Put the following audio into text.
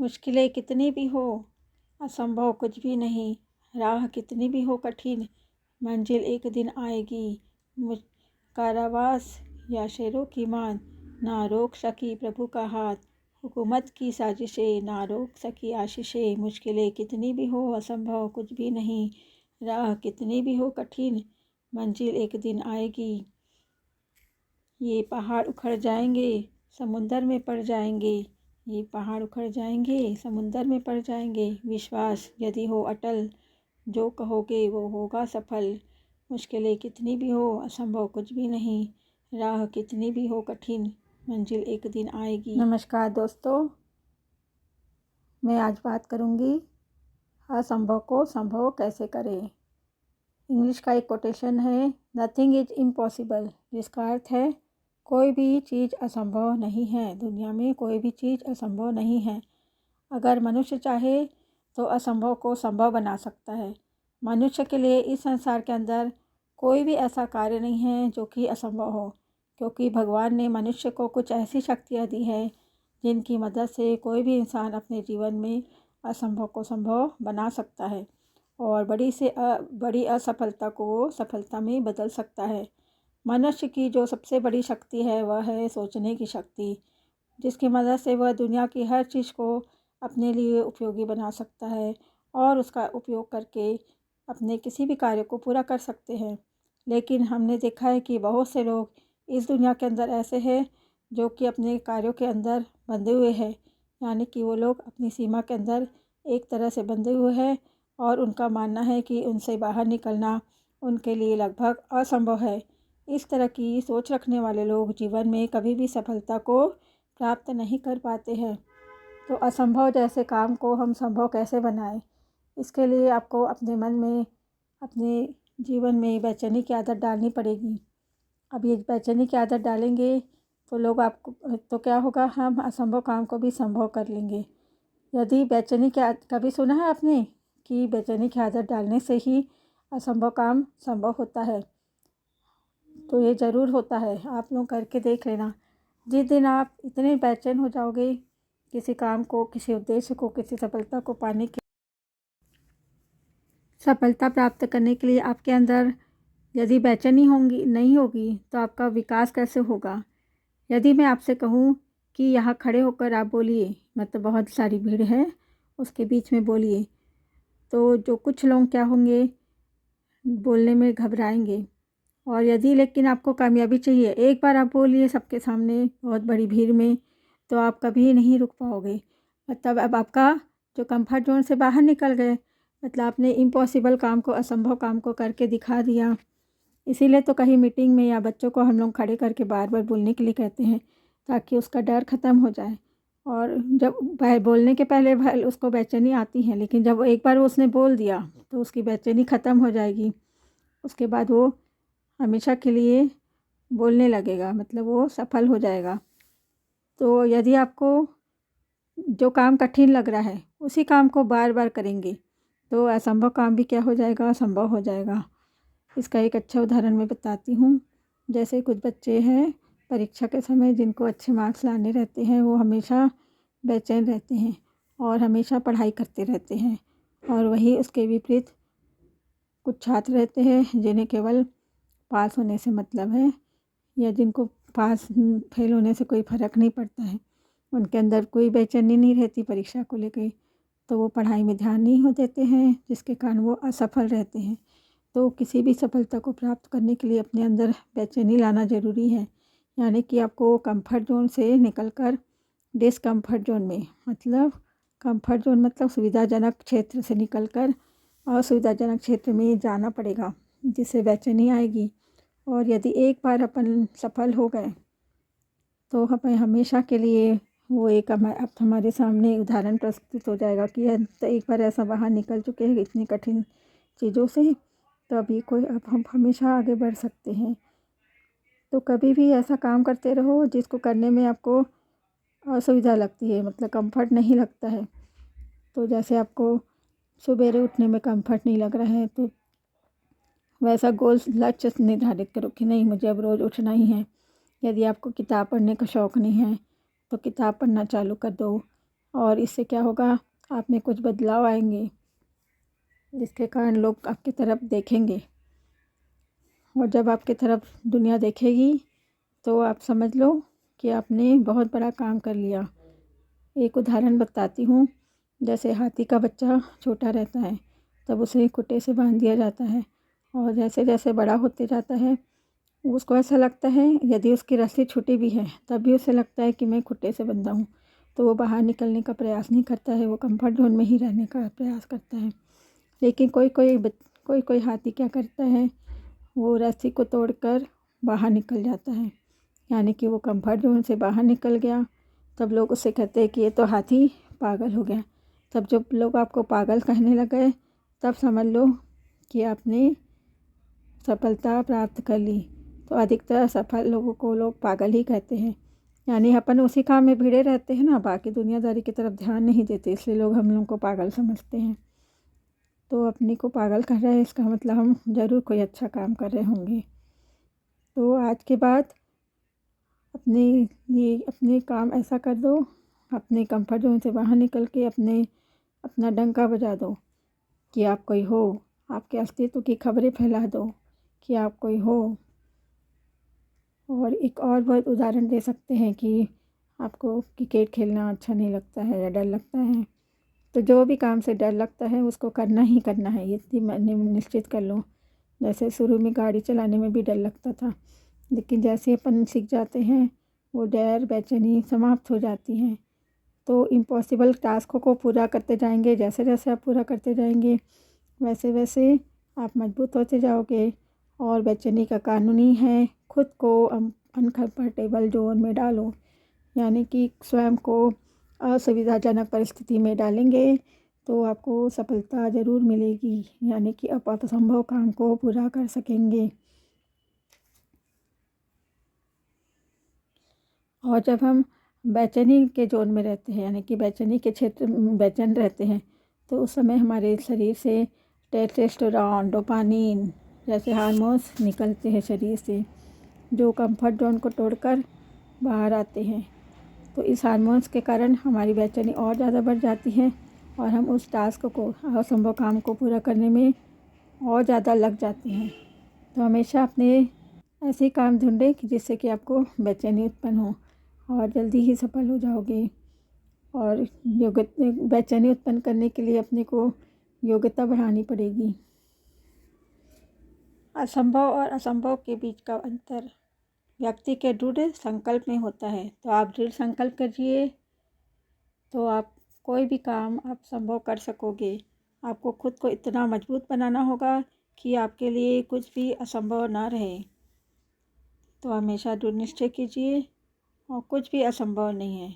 मुश्किलें कितनी भी हो, असंभव कुछ भी नहीं। राह कितनी भी हो कठिन, मंजिल एक दिन आएगी। कारावास या शेरों की मान, ना रोक सकी प्रभु का हाथ। हुकूमत की साजिशें, ना रोक सकी आशीषें। मुश्किलें कितनी भी हो, असंभव कुछ भी नहीं। राह कितनी भी हो कठिन, मंजिल एक दिन आएगी। ये पहाड़ उखड़ जाएंगे, समुंदर में पड़ जाएंगे। ये पहाड़ उखड़ जाएंगे, समुंदर में पड़ जाएंगे। विश्वास यदि हो अटल, जो कहोगे वो होगा सफल। मुश्किलें कितनी भी हो, असंभव कुछ भी नहीं। राह कितनी भी हो कठिन, मंजिल एक दिन आएगी। नमस्कार दोस्तों, मैं आज बात करूंगी असंभव को संभव कैसे करें। इंग्लिश का एक कोटेशन है, नथिंग इज इम्पॉसिबल, जिसका अर्थ है कोई भी चीज़ असंभव नहीं है। दुनिया में कोई भी चीज़ असंभव नहीं है। अगर मनुष्य चाहे तो असंभव को संभव बना सकता है। मनुष्य के लिए इस संसार के अंदर कोई भी ऐसा कार्य नहीं है जो कि असंभव हो, क्योंकि भगवान ने मनुष्य को कुछ ऐसी शक्तियाँ दी है जिनकी मदद से कोई भी इंसान अपने जीवन में असंभव को संभव बना सकता है और बड़ी असफलता को वो सफलता में बदल सकता है। मनुष्य की जो सबसे बड़ी शक्ति है वह है सोचने की शक्ति, जिसकी मदद से वह दुनिया की हर चीज़ को अपने लिए उपयोगी बना सकता है और उसका उपयोग करके अपने किसी भी कार्य को पूरा कर सकते हैं। लेकिन हमने देखा है कि बहुत से लोग इस दुनिया के अंदर ऐसे हैं जो कि अपने कार्यों के अंदर बंधे हुए हैं, यानी कि वो लोग अपनी सीमा के अंदर एक तरह से बंधे हुए हैं और उनका मानना है कि उनसे बाहर निकलना उनके लिए लगभग असंभव है। इस तरह की सोच रखने वाले लोग जीवन में कभी भी सफलता को प्राप्त नहीं कर पाते हैं। तो असंभव जैसे काम को हम संभव कैसे बनाएं, इसके लिए आपको अपने मन में, अपने जीवन में बेचैनी की आदत डालनी पड़ेगी। अब ये बेचैनी की आदत डालेंगे तो क्या होगा, हम असंभव काम को भी संभव कर लेंगे। यदि बेचैनी की कभी सुना है आपने कि बेचैनी की आदत डालने से ही असंभव काम संभव होता है? तो ये ज़रूर होता है, आप लोग करके देख लेना। जिस दिन आप इतने बेचैन हो जाओगे किसी काम को, किसी उद्देश्य को, किसी सफलता को पाने के, सफलता प्राप्त करने के लिए आपके अंदर यदि बेचैनी नहीं होगी तो आपका विकास कैसे होगा। यदि मैं आपसे कहूँ कि यहाँ खड़े होकर आप बोलिए, मतलब बहुत सारी भीड़ है उसके बीच में बोलिए, तो जो कुछ लोग क्या होंगे, बोलने में घबराएंगे। और यदि लेकिन आपको कामयाबी चाहिए, एक बार आप बोलिए सबके सामने बहुत बड़ी भीड़ में, तो आप कभी नहीं रुक पाओगे। मतलब अब आपका जो कंफर्ट जोन से बाहर निकल गए, मतलब आपने इम्पॉसिबल काम को, असंभव काम को करके दिखा दिया। इसीलिए तो कहीं मीटिंग में या बच्चों को हम लोग खड़े करके बार बार बोलने के लिए कहते हैं, ताकि उसका डर ख़त्म हो जाए। और जब बोलने के पहले उसको बेचैनी आती है, लेकिन जब एक बार उसने बोल दिया तो उसकी बेचैनी ख़त्म हो जाएगी। उसके बाद वो हमेशा के लिए बोलने लगेगा, मतलब वो सफल हो जाएगा। तो यदि आपको जो काम कठिन लग रहा है उसी काम को बार बार करेंगे तो असंभव काम भी क्या हो जाएगा, संभव हो जाएगा। इसका एक अच्छा उदाहरण मैं बताती हूँ। जैसे कुछ बच्चे हैं परीक्षा के समय जिनको अच्छे मार्क्स लाने रहते हैं, वो हमेशा बेचैन रहते हैं और हमेशा पढ़ाई करते रहते हैं। और वही उसके विपरीत कुछ छात्र रहते हैं जिन्हें केवल पास होने से मतलब है, या जिनको पास फेल होने से कोई फ़र्क नहीं पड़ता है, उनके अंदर कोई बेचैनी नहीं रहती परीक्षा को लेकर, तो वो पढ़ाई में ध्यान नहीं हो देते हैं, जिसके कारण वो असफल रहते हैं। तो किसी भी सफलता को प्राप्त करने के लिए अपने अंदर बेचैनी लाना ज़रूरी है, यानी कि आपको कंफर्ट जोन से निकलकर डिसकम्फर्ट जोन में, मतलब कंफर्ट जोन मतलब सुविधाजनक क्षेत्र से निकलकर असुविधाजनक क्षेत्र में जाना पड़ेगा, जिससे बेचैनी आएगी। और यदि एक बार अपन सफल हो गए तो हमें हमेशा के लिए वो एक अब हमारे सामने उदाहरण प्रस्तुत हो जाएगा कि तो एक बार ऐसा बाहर निकल चुके हैं इतनी कठिन चीज़ों से, तो अभी अब हम हमेशा आगे बढ़ सकते हैं। तो कभी भी ऐसा काम करते रहो जिसको करने में आपको असुविधा लगती है, मतलब कंफर्ट नहीं लगता है। तो जैसे आपको सवेरे उठने में कंफर्ट नहीं लग रहा है, तो वैसा गोल लक्ष्य निर्धारित करो कि नहीं, मुझे अब रोज़ उठना ही है। यदि आपको किताब पढ़ने का शौक़ नहीं है तो किताब पढ़ना चालू कर दो। और इससे क्या होगा, आप में कुछ बदलाव आएंगे जिसके कारण लोग आपकी तरफ देखेंगे। और जब आपकी तरफ दुनिया देखेगी तो आप समझ लो कि आपने बहुत बड़ा काम कर लिया। एक उदाहरण बताती हूँ। जैसे हाथी का बच्चा छोटा रहता है तब उसे खुट्टे से बांध दिया जाता है, और जैसे जैसे बड़ा होते जाता है उसको ऐसा लगता है, यदि उसकी रस्सी छूटी भी है तब भी उसे लगता है कि मैं खुट्टे से बंधा हूँ, तो वो बाहर निकलने का प्रयास नहीं करता है, वो कंफर्ट जोन में ही रहने का प्रयास करता है। लेकिन कोई कोई हाथी क्या करता है, वो रस्सी को तोड़कर बाहर निकल जाता है, यानी कि वो कंफर्ट जोन से बाहर निकल गया। तब लोग उसे कहते हैं कि ये तो हाथी पागल हो गया। तब जब लोग आपको पागल कहने लगे तब समझ लो कि आपने सफलता प्राप्त कर ली। तो अधिकतर सफल लोगों को लोग पागल ही कहते हैं, यानी अपन उसी काम में भिड़े रहते हैं ना, बाकी दुनियादारी की तरफ ध्यान नहीं देते, इसलिए लोग हम लोग को पागल समझते हैं। तो अपने को पागल कर रहे हैं इसका मतलब हम ज़रूर कोई अच्छा काम कर रहे होंगे। तो आज के बाद अपने काम ऐसा कर दो, अपने कंफर्ट जोन से बाहर निकल के अपना डंका बजा दो कि आप कोई हो, आपके अस्तित्व की खबरें फैला दो कि आप कोई हो। और एक और बहुत उदाहरण दे सकते हैं कि आपको क्रिकेट खेलना अच्छा नहीं लगता है या डर लगता है, तो जो भी काम से डर लगता है उसको करना ही करना है, ये निश्चित कर लो। जैसे शुरू में गाड़ी चलाने में भी डर लगता था, लेकिन जैसे अपन सीख जाते हैं वो डर बेचैनी समाप्त हो जाती हैं। तो इम्पॉसिबल टास्कों को पूरा करते जाएंगे, जैसे जैसे आप पूरा करते जाएंगे वैसे वैसे आप मजबूत होते जाओगे। और बेचैनी का कानूनी है, खुद को अनकंफर्टेबल जोन में डालो, यानी कि स्वयं को असुविधाजनक परिस्थिति में डालेंगे तो आपको सफलता ज़रूर मिलेगी, यानी कि आप असंभव काम को पूरा कर सकेंगे। और जब हम बेचैनी के जोन में रहते हैं, यानी कि बेचैनी के क्षेत्र में बेचैन रहते हैं, तो उस समय हमारे शरीर से टेस्टोस्टेरोन, डोपामिन जैसे हार्मोन्स निकलते हैं शरीर से, जो कंफर्ट जोन को तोड़कर बाहर आते हैं। तो इस हार्मोन्स के कारण हमारी बेचैनी और ज़्यादा बढ़ जाती है और हम उस टास्क को, असंभव काम को पूरा करने में और ज़्यादा लग जाते हैं। तो हमेशा अपने ऐसे काम ढूंढें कि जिससे कि आपको बेचैनी उत्पन्न हो, और जल्दी ही सफल हो जाओगे। और बेचैनी उत्पन्न करने के लिए अपने को योग्यता बढ़ानी पड़ेगी। असंभव और असंभव के बीच का अंतर व्यक्ति के दृढ़ संकल्प में होता है। तो आप दृढ़ संकल्प करिए तो आप कोई भी काम आप संभव कर सकोगे। आपको खुद को इतना मजबूत बनाना होगा कि आपके लिए कुछ भी असंभव ना रहे। तो हमेशा दृढ़ निश्चय कीजिए और कुछ भी असंभव नहीं है।